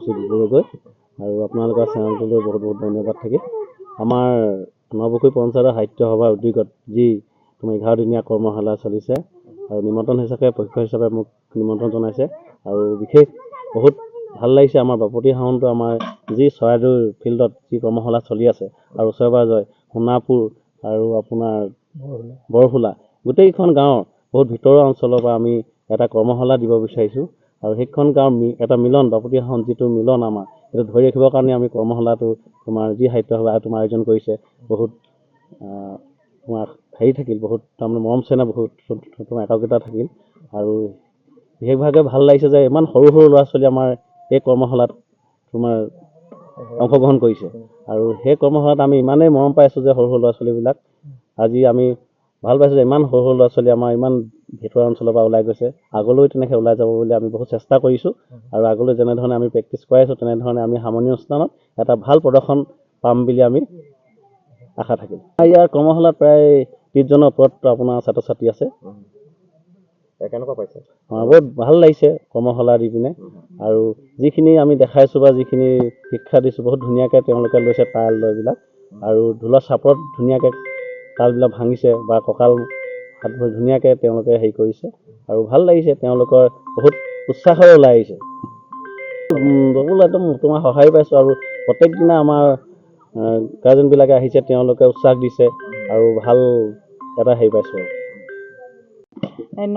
শ্ৰী বুবু গগৈ আৰু আপোনালোকৰ চেনেলটোলৈ বহুত বহুত ধন্যবাদ থাকিল। আমাৰ নপুখুৰী পঞ্চায়তৰ সাহিত্য সভাৰ উদ্যোগত যি তোমাৰ 11 দিনীয়া কৰ্মশালা চলিছে আৰু নিমন্ত্ৰণ হিচাপে পক্ষ হিচাপে মোক নিমন্ত্ৰণ জনাইছে আৰু বিশেষ বহুত ভাল লাগিছে। আমাৰ বাপতিসাহোনটো আমাৰ যি চৰাইদেউ ফিল্ডত যি কৰ্মশালা চলি আছে আৰু ওচৰে পাঁজৰে সোণাপুৰ আৰু আপোনাৰ বৰফুলা গোটেইখন গাঁৱৰ বহুত ভিতৰুৱা অঞ্চলৰ পৰা আমি এটা কৰ্মশালা দিব বিচাৰিছোঁ আৰু সেইখন গাঁৱৰ এটা মিলন বাপতিসাহোন যিটো মিলন আমাৰ সেইটো ধৰি ৰাখিবৰ কাৰণে আমি কৰ্মশালাটো তোমাৰ যি সাহিত্য সভা তোমাৰ আয়োজন কৰিছে বহুত তোমাৰ হেৰি থাকিল, বহুত তাৰমানে মৰম চেনেহ বহুত তোমাৰ একাগ্ৰতা থাকিল আৰু বিশেষভাৱে ভাল লাগিছে যে ইমান সৰু সৰু ল'ৰা ছোৱালী আমাৰ এই কৰ্মশালাত তোমাৰ অংশগ্ৰহণ কৰিছে আৰু সেই কৰ্মশালাত আমি ইমানেই মৰম পাইছোঁ যে সৰু সৰু ল'ৰা ছোৱালীবিলাক আজি আমি ভাল পাইছোঁ যে ইমান সৰু সৰু ল'ৰা ছোৱালী আমাৰ ইমান ভিতৰুৱা অঞ্চলৰ পৰা ওলাই গৈছে। আগলৈ তেনেকৈ ওলাই যাব বুলি আমি বহুত চেষ্টা কৰিছোঁ আৰু আগলৈ যেনেধৰণে আমি প্ৰেক্টিছ কৰাইছোঁ তেনেধৰণে আমি সামৰণি অনুষ্ঠানত এটা ভাল প্ৰদৰ্শন পাম বুলি আমি আশা থাকিল। ইয়াৰ কৰ্মশালাত প্ৰায় 30জনৰ ওপৰত আপোনাৰ ছাত্ৰ ছাত্ৰী আছে। কেনেকুৱা পাইছে? বহুত ভাল লাগিছে কৰ্মশালা দি পিনে আৰু যিখিনি আমি দেখাইছোঁ বা যিখিনি শিক্ষা দিছোঁ বহুত ধুনীয়াকৈ তেওঁলোকে লৈছে তাল লয়বিলাক আৰু ঢোলৰ চাপত ধুনীয়াকৈ তালবিলাক ভাঙিছে বা কঁকাল হাত ভৰি ধুনীয়াকৈ তেওঁলোকে হেৰি কৰিছে আৰু ভাল লাগিছে। তেওঁলোকৰ বহুত উৎসাহেৰে ওলাই আহিছে। একদম তোমাৰ সহায় পাইছোঁ আৰু প্ৰত্যেক দিনা আমাৰ গাৰ্জেনবিলাকে আহিছে, তেওঁলোকে উৎসাহ দিছে আৰু ভাল এটা হেৰি পাইছোঁ আৰু।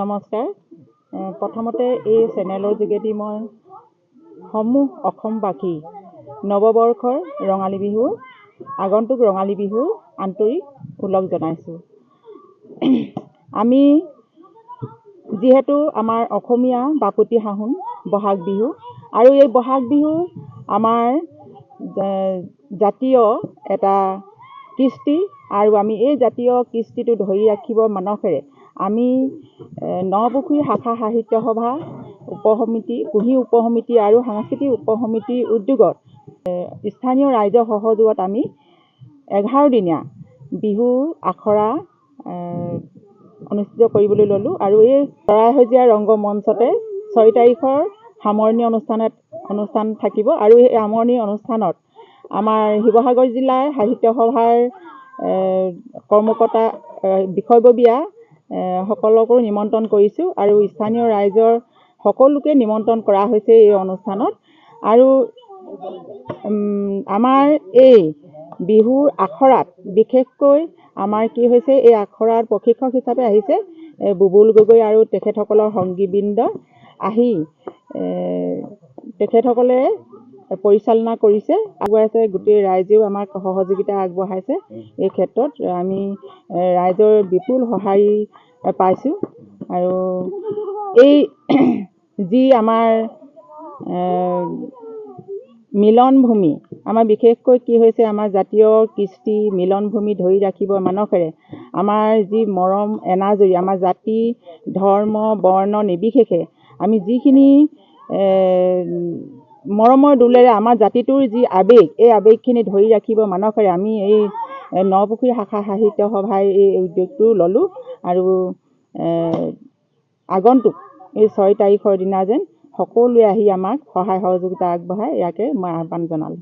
নমস্কাৰ। প্ৰথমতে এই চেনেলৰ যোগেদি মই সমূহ অসমবাসী নৱবৰ্ষৰ ৰঙালী বিহুৰ আগন্তুক ৰঙালী বিহুৰ আন্তৰিক ওলগ জনাইছোঁ। আমি যিহেতু আমাৰ অসমীয়া বাপতিসাহোন বহাগ বিহু আৰু এই বহাগ বিহু আমাৰ জাতীয় এটা কৃষ্টি আৰু আমি এই জাতীয় কৃষ্টিটো ধৰি ৰাখিবৰ মানসেৰে আমি নপুখুৰী শাখা সাহিত্য সভা উপসমিতি, কুহি উপসমিতি আৰু সাংস্কৃতিক উপসমিতিৰ উদ্যোগত স্থানীয় ৰাইজৰ সহযোগত আমি 11 দিনীয়া বিহু আখৰা অনুষ্ঠিত কৰিবলৈ ল'লোঁ আৰু এই চৰাইসজীয়া ৰংগমঞ্চতে 6 তাৰিখৰ সামৰণি অনুষ্ঠান থাকিব আৰু এই সামৰণি অনুষ্ঠানত আমাৰ শিৱসাগৰ জিলাৰ সাহিত্য সভাৰ কৰ্মকৰ্তা বিষয়ববীয়া সকলকো নিমন্ত্ৰণ কৰিছোঁ আৰু স্থানীয় ৰাইজৰ সকলোকে নিমন্ত্ৰণ কৰা হৈছে এই অনুষ্ঠানত। আৰু আমাৰ এই বিহুৰ আখৰাত বিশেষকৈ আমাৰ কি হৈছে, এই আখৰাত প্ৰশিক্ষক হিচাপে আহিছে বুবুল গগৈ আৰু তেখেতসকলৰ সংগীবৃন্দ আহি তেখেতসকলে পৰিচালনা কৰিছে, আগুৱাইছে। গোটেই ৰাইজেও আমাক সহযোগিতা আগবঢ়াইছে। এই ক্ষেত্ৰত আমি ৰাইজৰ বিপুল সঁহাৰি পাইছোঁ আৰু এই যি আমাৰ মিলনভূমি, আমাৰ বিশেষকৈ কি হৈছে, আমাৰ জাতীয় কৃষ্টি মিলনভূমি ধৰি ৰাখিবৰ মানসেৰে আমাৰ যি মৰম এনাজৰী, আমাৰ জাতি ধৰ্ম বৰ্ণ নিৰ্বিশেষে আমি যিখিনি মৰমৰ দোলেৰে আমাৰ জাতিটোৰ যি আৱেগ, এই আৱেগখিনি ধৰি ৰাখিবৰ মানসেৰে আমি এই নপুখুৰী শাখা সাহিত্য সভাই এই উদ্যোগটো ল'লোঁ আৰু আগন্তুক এই 6 তাৰিখৰ দিনা যেন সকলোৱে আহি আমাক সহায় সহযোগিতা আগবঢ়ায়, ইয়াকে মই আহ্বান জনালোঁ।